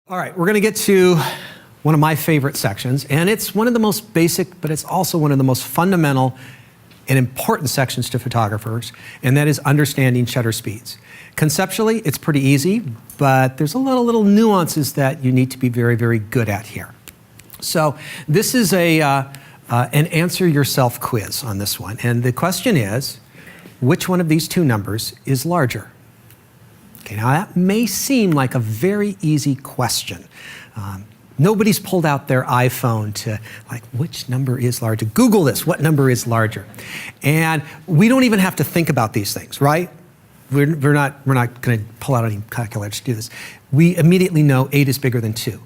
All right, we're going to get to one of my favorite sections, and it's one of the most basic, but it's also one of the most fundamental and important sections to photographers, and that is understanding shutter speeds. Conceptually, it's pretty easy, but there's a lot of little nuances that you need to be very, very good at here. So this is an answer yourself quiz on this one, and the question is, which one of these two numbers is larger? Okay, now that may seem like a very easy question. Nobody's pulled out their iPhone to which number is larger? Google this, what number is larger? And we don't even have to think about these things, right? We're not going to pull out any calculators to do this. We immediately know 8 is bigger than 2.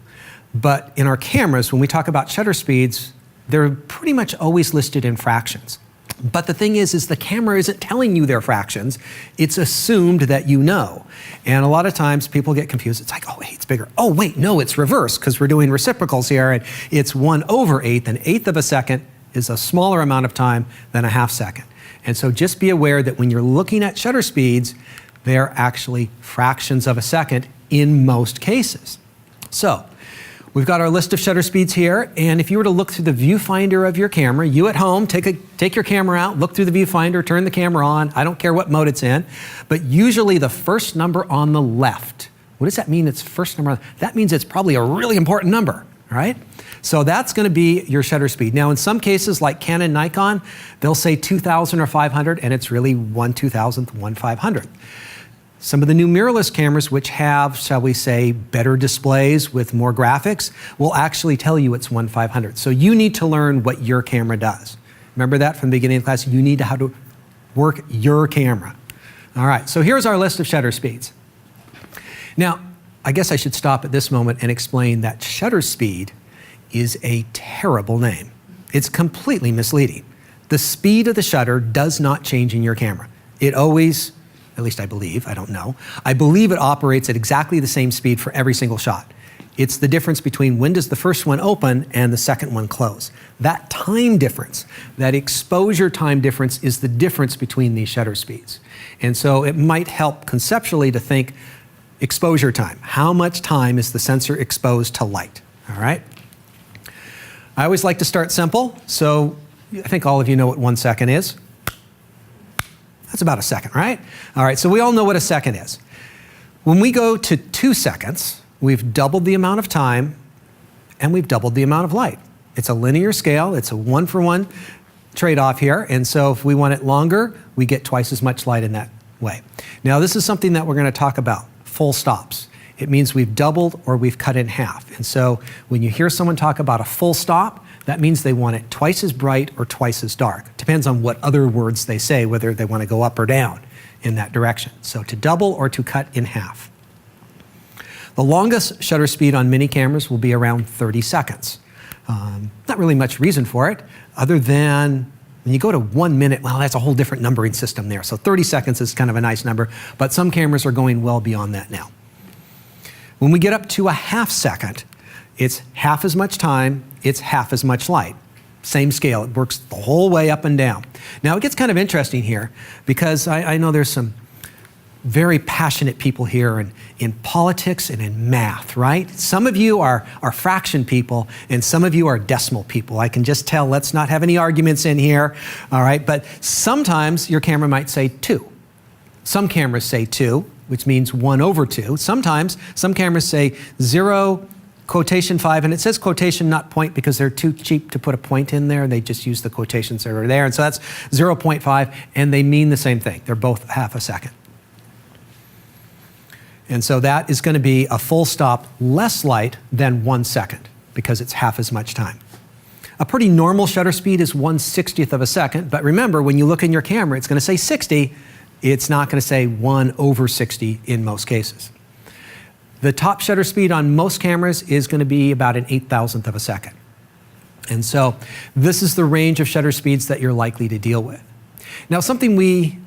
But in our cameras, when we talk about shutter speeds, they're pretty much always listed in fractions. But the thing is the camera isn't telling you their fractions. It's assumed that you know. And a lot of times people get confused. It's like, oh, 8's bigger. Oh, wait, no, it's reversed because we're doing reciprocals here, and it's 1/8. An eighth of a second is a smaller amount of time than a half second. And so just be aware that when you're looking at shutter speeds, they're actually fractions of a second in most cases. So we've got our list of shutter speeds here, and if you were to look through the viewfinder of your camera, you at home, take your camera out, look through the viewfinder, turn the camera on, I don't care what mode it's in, but usually the first number on the left, what does that mean, it's first number? That means it's probably a really important number, right? So that's going to be your shutter speed. Now in some cases like Canon, Nikon, they'll say 2000 or 500, and it's really 1/2000th, 1/500th. Some of the new mirrorless cameras, which have, shall we say, better displays with more graphics, will actually tell you it's 1/500th. So you need to learn what your camera does. Remember that from the beginning of the class? You need to how to work your camera. All right, so here's our list of shutter speeds. Now, I guess I should stop at this moment and explain that shutter speed is a terrible name. It's completely misleading. The speed of the shutter does not change in your camera. It always, at least I believe, I don't know. I believe it operates at exactly the same speed for every single shot. It's the difference between when does the first one open and the second one close. That time difference, that exposure time difference is the difference between these shutter speeds. And so it might help conceptually to think exposure time. How much time is the sensor exposed to light, all right? I always like to start simple, so I think all of you know what 1 second is. That's about a second, right? All right, so we all know what a second is. When we go to 2 seconds, we've doubled the amount of time and we've doubled the amount of light. It's a linear scale, it's a 1-for-1 trade-off here, and so if we want it longer, we get twice as much light in that way. Now this is something that we're going to talk about, full stops. It means we've doubled or we've cut in half. And so when you hear someone talk about a full stop, that means they want it twice as bright or twice as dark. Depends on what other words they say, whether they want to go up or down in that direction. So to double or to cut in half. The longest shutter speed on mini cameras will be around 30 seconds. Not really much reason for it, other than when you go to 1 minute, well, that's a whole different numbering system there. So 30 seconds is kind of a nice number, but some cameras are going well beyond that now. When we get up to a half second, it's half as much time, it's half as much light. Same scale, it works the whole way up and down. Now it gets kind of interesting here because I know there's some very passionate people here in politics and in math, right? Some of you are fraction people and some of you are decimal people. I can just tell, let's not have any arguments in here, all right? But sometimes your camera might say 2. Some cameras say 2, which means 1/2. Sometimes some cameras say 0, quotation 5, and it says quotation, not point, because they're too cheap to put a point in there. They just use the quotations that are there, and so that's 0.5, and they mean the same thing. They're both half a second. And so that is going to be a full stop, less light than 1 second, because it's half as much time. A pretty normal shutter speed is 1/60th of a second, but remember, when you look in your camera, it's going to say 60. It's not going to say 1/60 in most cases. The top shutter speed on most cameras is going to be about an 8,000th of a second. And so this is the range of shutter speeds that you're likely to deal with. Now something we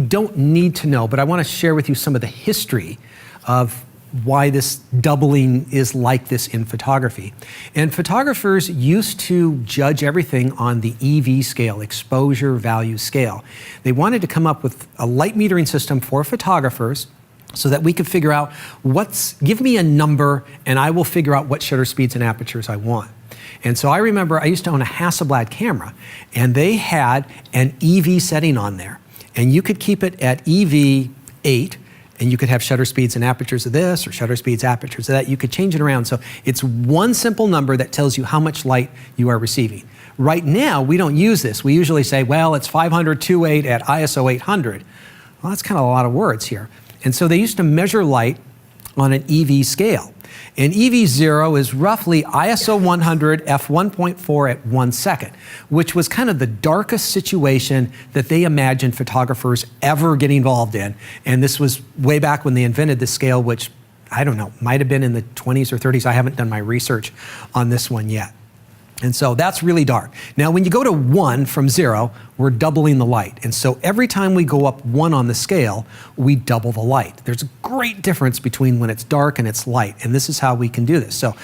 don't need to know, but I want to share with you some of the history of why this doubling is like this in photography. And photographers used to judge everything on the EV scale, exposure value scale. They wanted to come up with a light metering system for photographers so that we could figure out give me a number and I will figure out what shutter speeds and apertures I want. And so I remember I used to own a Hasselblad camera, and they had an EV setting on there. And you could keep it at EV 8, and you could have shutter speeds and apertures of this, or shutter speeds, apertures of that. You could change it around. So it's one simple number that tells you how much light you are receiving. Right now, we don't use this. We usually say, well, it's 500/2.8 at ISO 800. Well, that's kind of a lot of words here. And so they used to measure light on an EV scale. And EV0 is roughly ISO 100 f1.4 at 1 second, which was kind of the darkest situation that they imagined photographers ever get involved in. And this was way back when they invented this scale, which, I don't know, might have been in the 20s or 30s. I haven't done my research on this one yet. And so that's really dark. Now, when you go to 1 from 0, we're doubling the light. And so every time we go up 1 on the scale, we double the light. There's a great difference between when it's dark and it's light. And this is how we can do this. So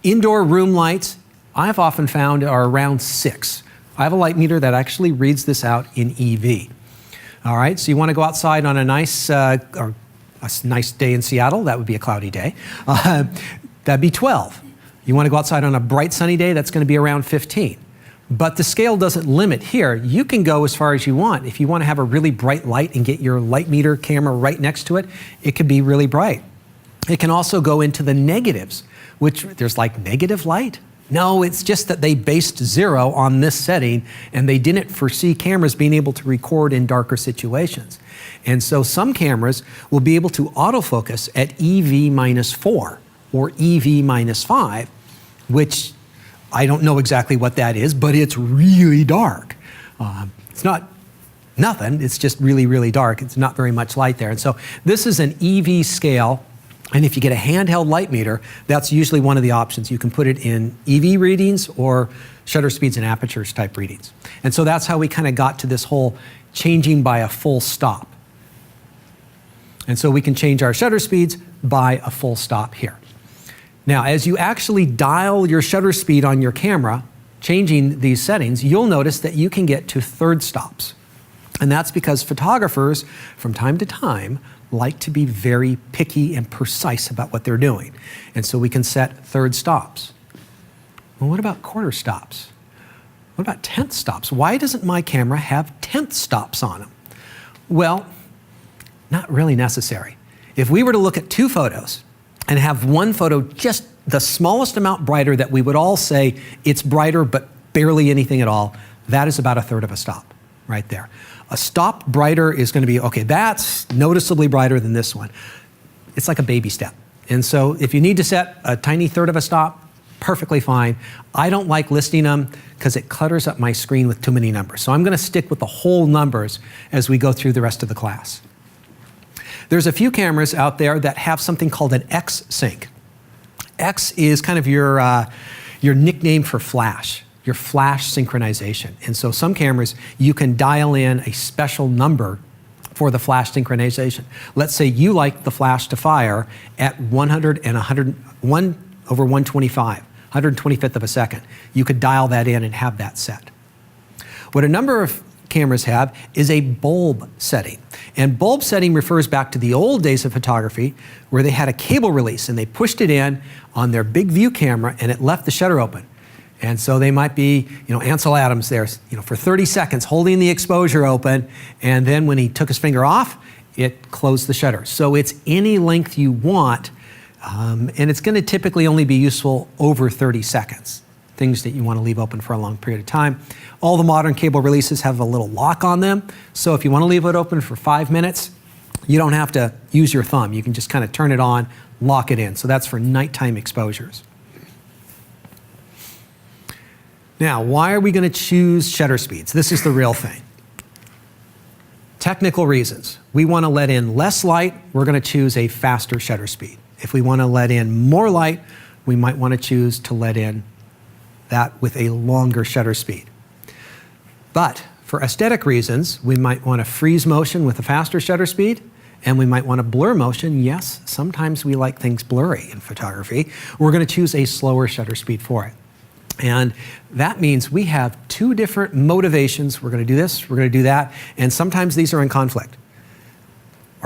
indoor room lights, I've often found, are around 6. I have a light meter that actually reads this out in EV. All right, so you want to go outside on a nice day in Seattle. That would be a cloudy day. That'd be 12. You want to go outside on a bright sunny day, that's going to be around 15. But the scale doesn't limit here. You can go as far as you want. If you want to have a really bright light and get your light meter camera right next to it, it could be really bright. It can also go into the negatives, which there's like negative light. No, it's just that they based 0 on this setting, and they didn't foresee cameras being able to record in darker situations. And so some cameras will be able to autofocus at EV-4 or EV-5, which I don't know exactly what that is, but it's really dark. It's not nothing, it's just really, really dark. It's not very much light there. And so this is an EV scale, and if you get a handheld light meter, that's usually one of the options. You can put it in EV readings or shutter speeds and apertures type readings. And so that's how we kind of got to this whole changing by a full stop. And so we can change our shutter speeds by a full stop here. Now, as you actually dial your shutter speed on your camera, changing these settings, you'll notice that you can get to third stops. And that's because photographers, from time to time, like to be very picky and precise about what they're doing. And so we can set third stops. Well, what about quarter stops? What about 10th stops? Why doesn't my camera have 10th stops on them? Well, not really necessary. If we were to look at 2 photos, and have one photo just the smallest amount brighter that we would all say it's brighter but barely anything at all, that is about a third of a stop right there. A stop brighter is going to be, okay, that's noticeably brighter than this one. It's like a baby step. And so if you need to set a tiny third of a stop, perfectly fine. I don't like listing them because it clutters up my screen with too many numbers. So I'm going to stick with the whole numbers as we go through the rest of the class. There's a few cameras out there that have something called an X sync. X is kind of your nickname for flash, your flash synchronization. And so some cameras, you can dial in a special number for the flash synchronization. Let's say you like the flash to fire at 100 and 1 over 125, 125th of a second. You could dial that in and have that set. What a number of cameras have is a bulb setting. And bulb setting refers back to the old days of photography where they had a cable release and they pushed it in on their big view camera and it left the shutter open. And so they might be, Ansel Adams there, for 30 seconds holding the exposure open, and then when he took his finger off, it closed the shutter. So it's any length you want, and it's going to typically only be useful over 30 seconds. Things that you want to leave open for a long period of time. All the modern cable releases have a little lock on them, so if you want to leave it open for 5 minutes, you don't have to use your thumb. You can just kind of turn it on, lock it in. So that's for nighttime exposures. Now, why are we going to choose shutter speeds? This is the real thing. Technical reasons. We want to let in less light, we're going to choose a faster shutter speed. If we want to let in more light, we might want to choose to let in that with a longer shutter speed. But for aesthetic reasons, we might want to freeze motion with a faster shutter speed, and we might want to blur motion. Yes, sometimes we like things blurry in photography. We're going to choose a slower shutter speed for it. And that means we have 2 different motivations. We're going to do this, we're going to do that, and sometimes these are in conflict.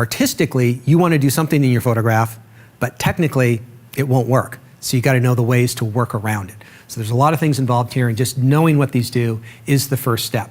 artistically, you want to do something in your photograph, but technically it won't work. So you got to know the ways to work around it. So there's a lot of things involved here, and just knowing what these do is the first step.